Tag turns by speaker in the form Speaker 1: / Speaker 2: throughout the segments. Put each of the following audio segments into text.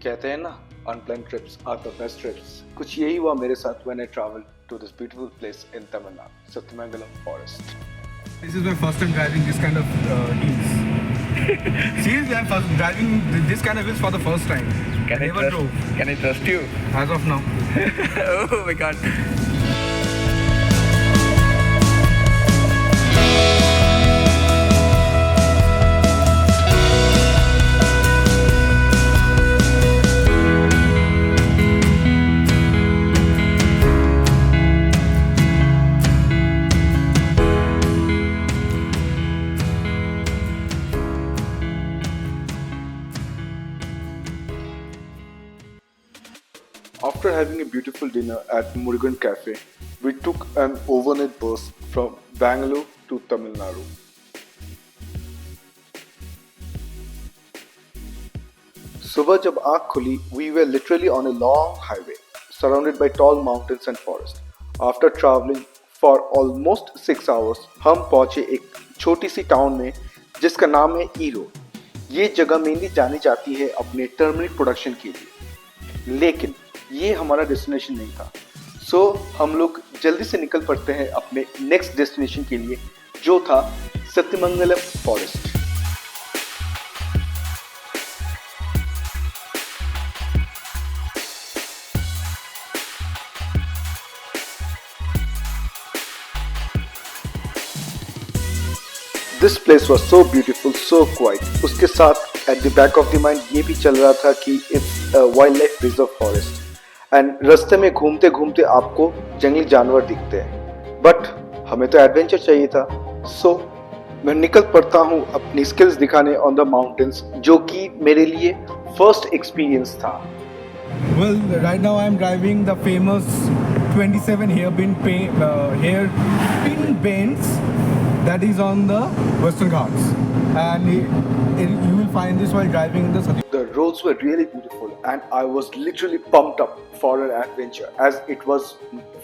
Speaker 1: कहते हैं ना, unplanned trips are the best trips. कुछ यही हुआ मेरे साथ when I travel to this beautiful place in Tamil Nadu, Sathyamangalam forest.
Speaker 2: This is my first time driving this kind of hills. Seriously, I'm first driving this kind of hills for the first time.
Speaker 3: Can I
Speaker 2: never
Speaker 3: trust?
Speaker 2: drove
Speaker 3: Can I trust you?
Speaker 2: as of now.
Speaker 3: Oh my god.
Speaker 1: After having a beautiful dinner at Murugan Cafe, we took an overnight bus from Bangalore to Tamil Nadu. सुबह जब आँख खुली, we were literally on a long highway, surrounded by tall mountains and forest. After traveling for almost 6 hours, हम पहुंचे एक छोटी सी town में जिसका नाम है ईरो। ये जगह मेनली जानी जाती है अपने टर्मरिक प्रोडक्शन के लिए, लेकिन ये हमारा डेस्टिनेशन नहीं था। सो हम लोग जल्दी से निकल पड़ते हैं अपने नेक्स्ट डेस्टिनेशन के लिए, जो था Sathyamangalam forest. This place was so beautiful, so quite. उसके साथ at the back of the mind ये भी चल रहा था कि it's wild life reserve forest and रास्ते में घूमते घूमते आपको जंगली जानवर दिखते हैं, बट हमें तो एडवेंचर चाहिए था। सो मैं निकल पड़ता हूँ अपनी स्किल्स दिखाने ऑन द माउंटेन्स, जो कि मेरे लिए फर्स्ट एक्सपीरियंस था।
Speaker 2: Well, right now I'm driving the famous 27 hairpin bends that is on the Western Ghats, and you will find this while driving in the Sati.
Speaker 1: The roads were really beautiful and I was literally pumped up for an adventure, as it was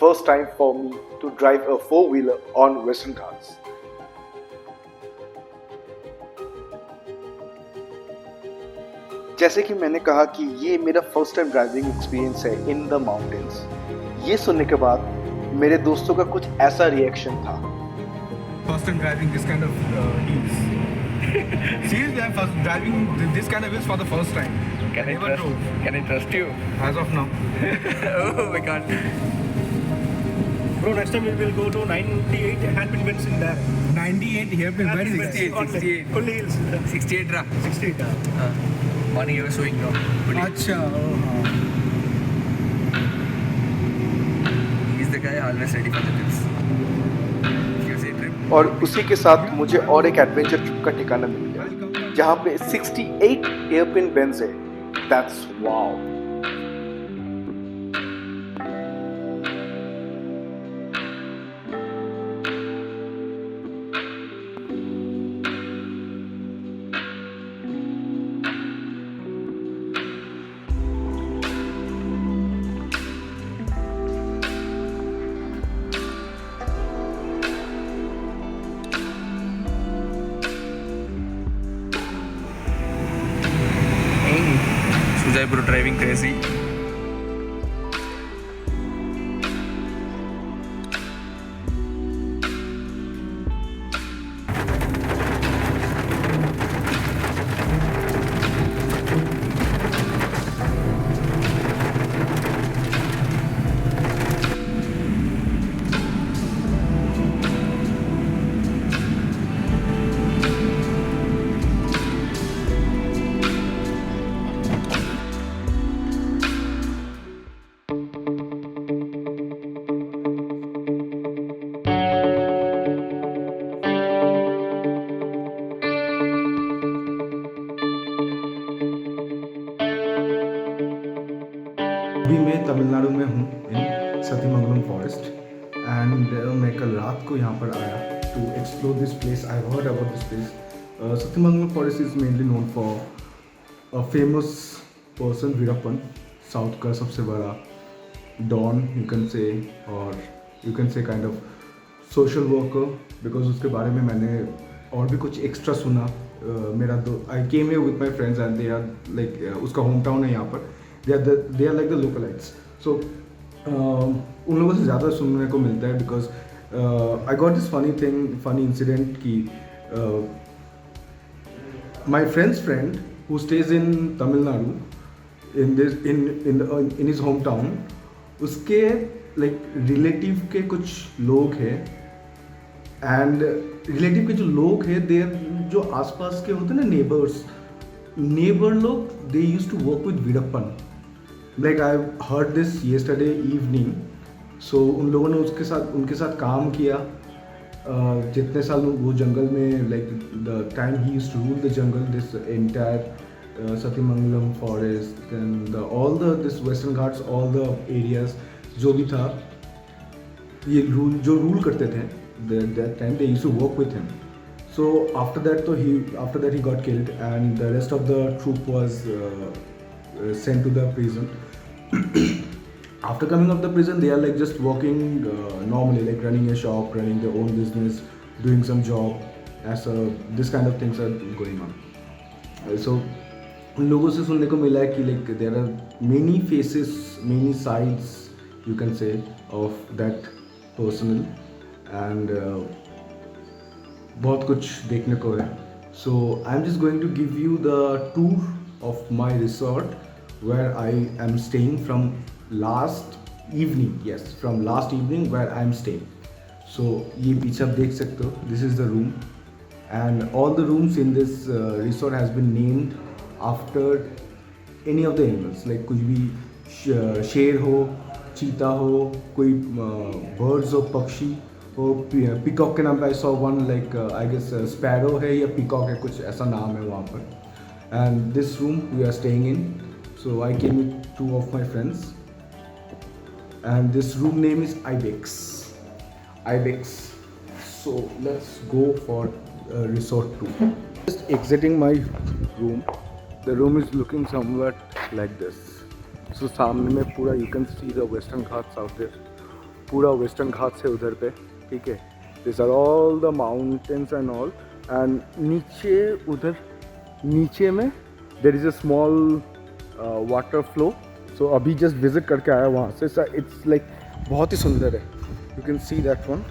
Speaker 1: first time for me to drive a four-wheeler on Western Ghats. जैसे कि मैंने कहा कि ये मेरा first time driving experience है in the mountains. ये सुनने के बाद मेरे दोस्तों का कुछ ऐसा रिएक्शन था।
Speaker 2: First time driving this kind of hills. Seriously, I'm first driving this kind of hills for the first time.
Speaker 3: Can I
Speaker 2: never
Speaker 3: trust?
Speaker 2: drove
Speaker 3: Can I trust you?
Speaker 2: as of now.
Speaker 3: Oh my god.
Speaker 4: Bro, next time we will go to 98 hairpin bends in there.
Speaker 2: 98 hairpin bends.
Speaker 3: 68,
Speaker 4: On
Speaker 3: 68.
Speaker 4: Only hills.
Speaker 3: 68 ra.
Speaker 4: 68.
Speaker 3: Morning you were showing no.
Speaker 2: अच्छा,
Speaker 3: He's the guy always ready for the trips. USA trip.
Speaker 1: और उसी के साथ मुझे और एक adventure trip का ठिकाना मिल गया, जहाँ पे 68 एयरपिन बेंज है। That's wow.
Speaker 3: Sujay bro driving crazy.
Speaker 2: अभी मैं तमिलनाडु में हूँ इन सत्यमंगलम फॉरेस्ट एंड मैं कल रात को यहाँ पर आया to explore this place. I heard about this place. Sathyamangalam forest is mainly known for a famous person, Veerappan, south का सबसे बड़ा डॉन यू कैन से, और you can say kind of social worker, because उसके बारे में मैंने और भी कुछ एक्स्ट्रा सुना मेरा I came here with my friends and they are like उसका होम टाउन है यहाँ पर, they are like the localites. So उन लोगों से ज़्यादा सुनने को मिलता है because I got this funny incident कि my friend's friend who stays in Tamil Nadu in his hometown, उसके like रिलेटिव के कुछ लोग हैं एंड रिलेटिव के जो लोग हैं दे जो आसपास के होते हैं ना नेबर लोग they use to work with Veerappan. Like I heard this yesterday evening. So उन लोगों ने उनके साथ काम किया जितने साल वो जंगल में like the time he used to rule the jungle this entire Sathyamangalam forest and all the this Western Ghats all the areas जो भी था ये रूल करते थे that time they used to work with him. So after that he got killed and the rest of the troop was sent to the prison. After coming out of the prison they are like just working normally, like running a shop, running their own business, doing some job as this kind of things are going on. So उन लोगों से सुनने को मिला है कि like there are many faces, many sides you can say of that person and बहुत कुछ देखने को है. So I'm just going to give you the tour of my resort where I am staying from last evening. Yes, from last evening where I am staying. So ये पीछे आप देख सकते हो. This is the room and all the rooms in this resort has been named after any of the animals. Like कुछ भी शेर हो, चीता हो, कोई birds हो, पक्षी हो. पीकॉक के नाम पे I saw one like I guess sparrow है या पीकॉक है, कुछ ऐसा नाम है वहाँ पर. And this room we are staying in. So I came with 2 of my friends and this room name is Ibex. So let's go for resort 2. Just exiting my room. The room is looking somewhat like this. So सामने में पूरा you can see the western ghats out there. पूरा western ghats है उधर पे, ठीक है. These are all the mountains and all. And नीचे उधर नीचे में there is a small water flow. So अभी जस्ट विजिट करके आया वहाँ से. इट्स लाइक बहुत ही सुंदर है. You can see that one.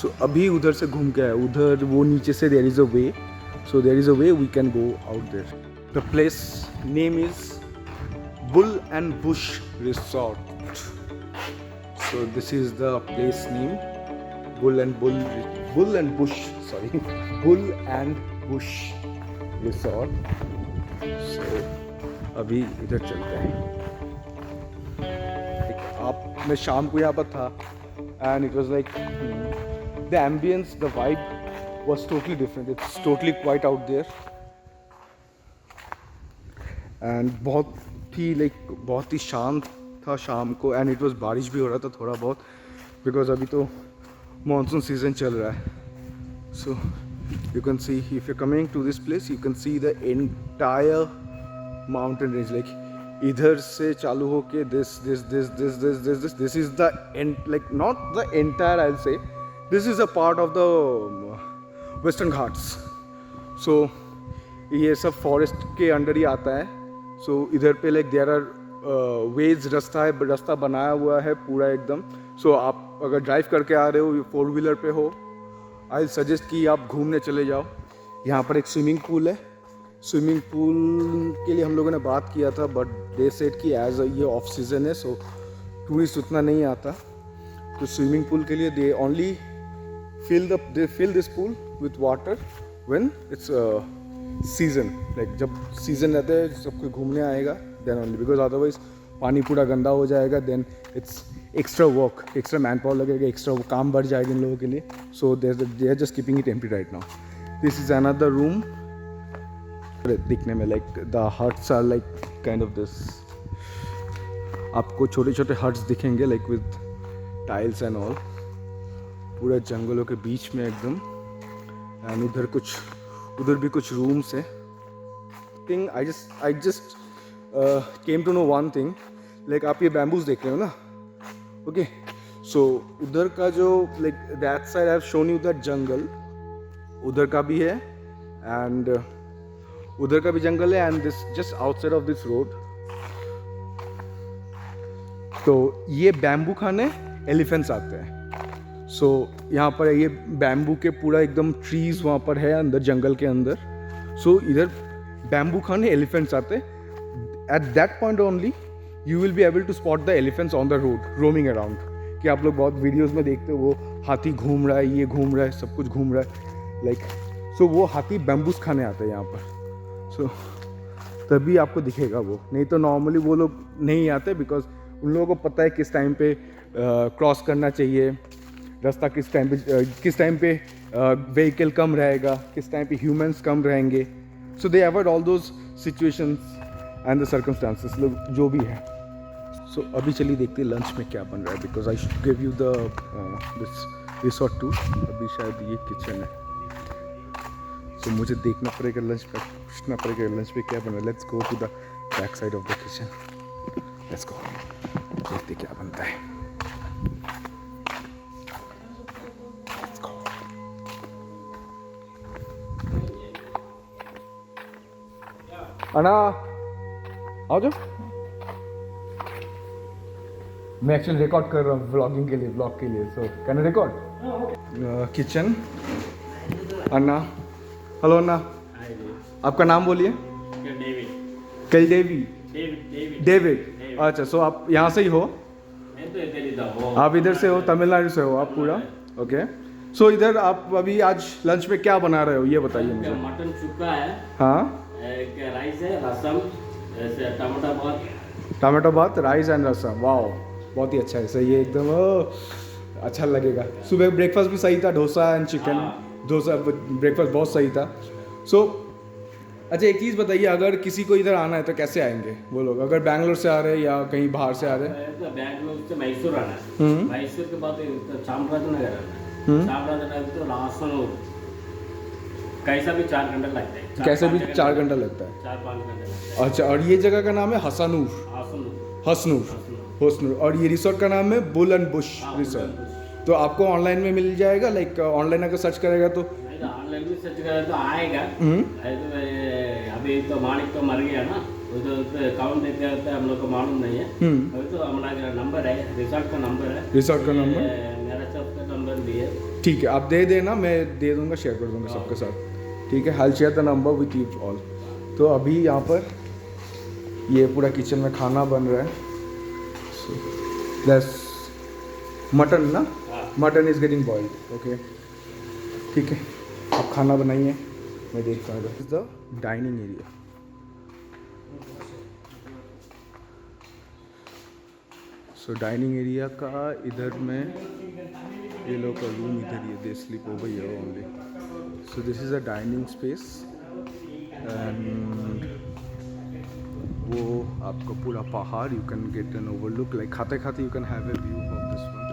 Speaker 2: So अभी उधर से घूम के आया. उधर वो नीचे से there is a way. So there is a way we can go out there. The place name is Bull and Bush Resort. So this is the place name. Bull and Bush Resort. So अभी इधर चलते हैं. मैं शाम को यहाँ पर था and it was like the ambience, the vibe was totally different. It's totally quiet out there and बहुत ही शांत था शाम को. एंड इट वाज बारिश भी हो रहा था थोड़ा बहुत बिकॉज अभी तो मानसून सीजन चल रहा है. So you can see, if you're coming to this place, you can see the entire mountain range. Like इधर से चालू होके this is the end, like not the entire, I'll say this is a part of the Western Ghats. So ये सब forest के under ही आता है. So इधर पे like there are ways, रास्ता बनाया हुआ है पूरा एकदम. So आप अगर ड्राइव करके आ रहे हो, 4-wheeler पे हो, आई सजेस्ट कि आप घूमने चले जाओ. यहाँ पर एक स्विमिंग पूल है. स्विमिंग पूल के लिए हम लोगों ने बात किया था बट दे सेड कि एज ये ऑफ सीज़न है सो टूरिस्ट उतना नहीं आता. तो स्विमिंग पूल के लिए they only fill this pool with water when it's season. Like जब सीज़न रहता है सब कोई घूमने आएगा देन ओनली, बिकॉज अदरवाइज पानी पूरा गंदा हो जाएगा. Then it's extra work, extra man power लगेगा, एक्स्ट्रा काम बढ़ जाएगा इन लोगों के लिए. So they are just keeping it empty right now. This is another room. दिखने में like the huts are like kind of this. आपको छोटे छोटे हट्स दिखेंगे like with tiles and all. पूरा जंगलों के बीच में एकदम. एंड उधर भी कुछ रूम्स है. Thing I just came to know one thing. Like आप ये बैम्बूज देख रहे हो ना, ओके. सो उधर का जो like that side I have shown you that jungle, उधर का भी है एंड उधर का भी जंगल है and this just outside of this road. तो ये बैम्बू खाने एलिफेंट्स आते हैं। सो यहाँ पर ये बैम्बू के पूरा एकदम ट्रीज वहाँ पर है अंदर जंगल के अंदर। सो इधर बैम्बू खाने एलिफेंट्स आते हैं। At that point only you will be able to spot the elephants on the road roaming around. कि आप लोग बहुत वीडियोस में देखते हो वो हाथी घूम रहा है, ये घूम रहा है, सब कुछ घूम रहा है लाइक। सो वो हाथी बैम्बूस खाने आते हैं यहाँ पर। सो तभी आपको दिखेगा वो, नहीं तो नॉर्मली वो लोग नहीं आते बिकॉज उन लोगों को पता है किस टाइम पे क्रॉस करना चाहिए रास्ता, किस टाइम पे व्हीकल कम रहेगा, किस टाइम पे ह्यूमंस कम रहेंगे। So they avoid all those situations and the circumstances जो भी है। सो अभी चलिए देखते हैं लंच में क्या बन रहा है because I should give you the this resort tour. अभी शायद ये किचन है। सो मुझे देखना पड़ेगा लंच पे, पूछना पड़ेगा लंच पे क्या बन रहा है। Let's go to the back side of the kitchen. Let's go, देखते क्या बनता है। Let's go. अन्ना आओ जाओ। मैं एक्चुअली रिकॉर्ड कर रहा हूँ व्लॉगिंग के लिए, ब्लॉग के लिए। So can I record kitchen. Anna, hello Anna, आपका नाम बोलिए। कलदेवी। डेविड। अच्छा, सो आप यहाँ से ही हो? आप इधर से हो, तमिलनाडु से हो आप पूरा? ओके। सो इधर आप अभी आज लंच में क्या बना रहे हो ये बताइए मुझे।
Speaker 3: मटन चुका है,
Speaker 2: हाँ,
Speaker 3: एक राइस है, रसम, ऐसे टमाटर बात,
Speaker 2: टमाटो बात, राइस एंड रसम। वाओ, बहुत ही अच्छा है। सही है एकदम, अच्छा लगेगा। सुबह ब्रेकफास्ट भी सही था, dosa and chicken. Dosa breakfast बहुत सही था। सो अच्छा, एक चीज़ बताइए, अगर किसी को इधर आना है तो कैसे आएंगे वो लोग? अगर बैंगलोर से आ रहे हैं या कहीं बाहर से आ रहे हैं?
Speaker 3: तो बैंगलोर से मैसूर आना है, मैसूर के बाद चामराजनगर आना है, चामराजनगर तो हासनूर, कैसा भी 4 घंटा लगता है।
Speaker 2: कैसे भी 4 घंटा लगता है।
Speaker 3: 4-5 घंटे लगता है।
Speaker 2: अच्छा, और ये जगह का नाम है हसानूर,
Speaker 3: हासनूर।
Speaker 2: हसनूर। और ये रिसोर्ट का नाम है बुल एंड बुश रिसोर्ट। तो आपको ऑनलाइन में मिल जाएगा, लाइक ऑनलाइन अगर सर्च करेगा तो?
Speaker 3: ऑनलाइन में सर्च करें तो आएगा। अभी तो मालिक तो मर गया ना, वो तो अकाउंट देते रहता है, हम लोग को मालूम नहीं है। अभी तो हमारा नंबर है, रिसोर्ट का नंबर है,
Speaker 2: रिसोर्ट का नंबर,
Speaker 3: मेरा सबका नंबर भी है।
Speaker 2: ठीक है, आप दे देना, मैं दे दूंगा, शेयर कर दूंगा सबके साथ। ठीक है, I share the number with you all. तो अभी यहाँ पर ये पूरा किचन में खाना बन रहा है। दस मटन ना, mutton is getting boiled. Okay, ठीक है, आप खाना बनाइए, मैं देखता हूँ। This is the dining area. So dining area का इधर में ये लोग का रूम इधर ही है, they sleep over here only. So this is a dining space and वो आपका पूरा पहाड़, you can get an overlook, like खाते खाते you can have a view of this one.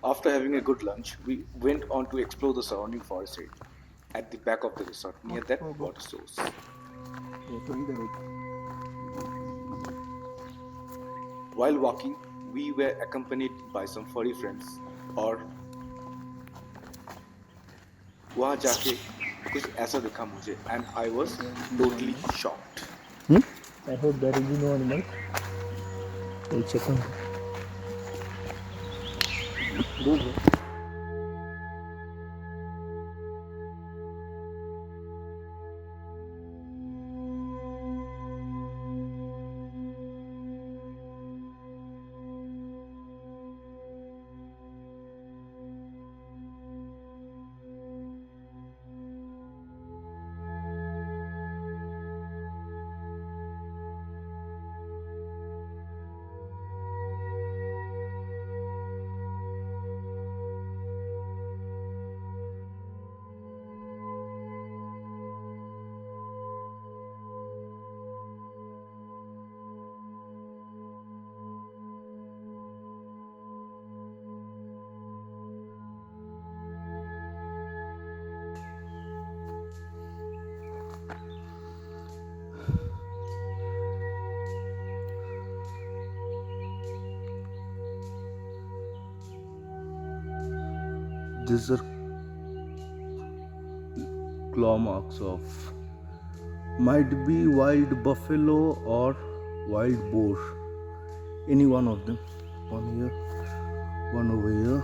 Speaker 1: After having a good lunch, we went on to explore the surrounding forest area at the back of the resort near that water source. While walking, we were accompanied by some furry friends और वहाँ जाके कुछ ऐसा दिखा मुझे and I was totally shocked.
Speaker 4: I hope there will be no animal. We'll check on. Good.
Speaker 2: These are claw marks of might be wild buffalo or wild boar. Any one of them. One here, one over here,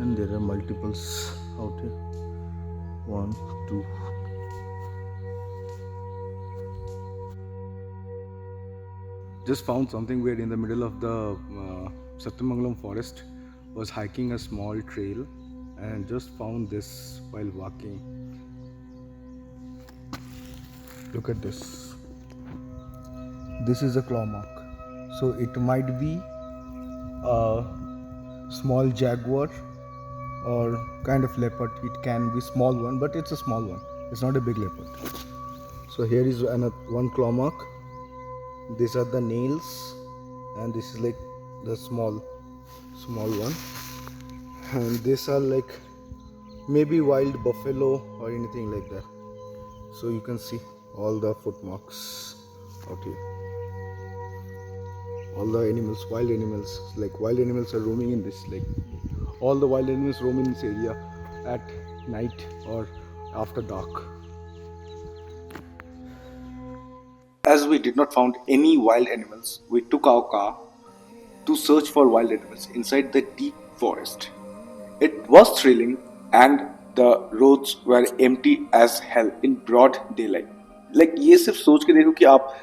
Speaker 2: and there are multiples out here. 1, 2. Just found something weird in the middle of the Satyamangalam forest. Was hiking a small trail and just found this while walking. Look at this. This is a claw mark. So it might be a small jaguar or kind of leopard. It can be small one, but it's a small one. It's not a big leopard. So here is another one claw mark. These are the nails, and this is like the small one. And these are like maybe wild buffalo or anything like that. So you can see all the footmarks out here. All the animals, wild animals, like wild animals are roaming in this, like all the wild animals roam in this area at night or after dark.
Speaker 1: As we did not find any wild animals, we took our car to search for wild animals inside the deep forest. It was thrilling and the roads were empty as hell in broad daylight. Like ये सिर्फ सोच के देखो कि आप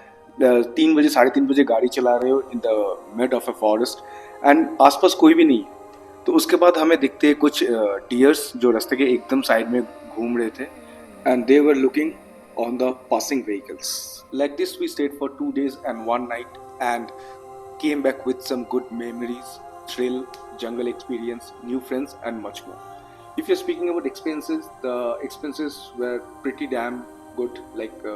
Speaker 1: 3 बजे 3:30 बजे गाड़ी चला रहे हो in the mid of a forest and आसपास कोई भी नहीं है। तो उसके बाद हमें दिखते हैं कुछ डियर्स जो रास्ते के एकदम साइड में घूम रहे थे and they were looking on the passing vehicles. Like this, we stayed for 2 days and 1 night and came back with some good memories, thrill, jungle experience, new friends, and much more. If you're speaking about expenses, the expenses were pretty damn good. Like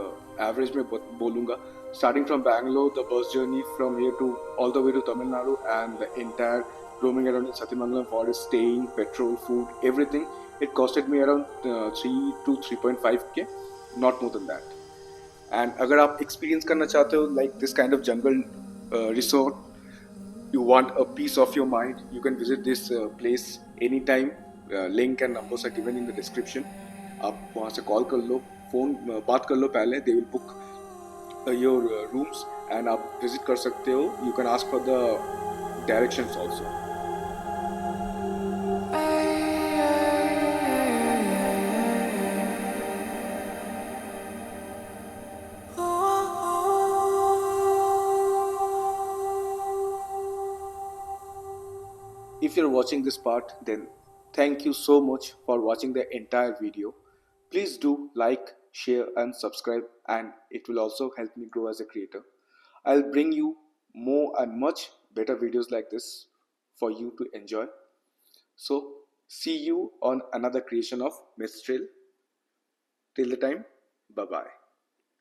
Speaker 1: average में बोलूँगा. Starting from Bangalore, the bus journey from here to all the way to Tamil Nadu and the entire roaming around in Satyamangalam forest, staying, petrol, food, everything. It costed me around 3 to 3.5k. Not more than that. And अगर आप experience करना चाहते हो like this kind of jungle resort, you want a peace of your mind, you can visit this place anytime. Link and numbers are given in the description. आप वहाँ से call कर लो, phone बात कर लो पहले. They will book your rooms and आप visit कर सकते हो. You can ask for the directions also. If you're watching this part, then thank you so much for watching the entire video. Please do like, share and subscribe, and it will also help me grow as a creator. I'll bring you more and much better videos like this for you to enjoy. So see you on another creation of Myth Trail. Till the time, bye bye.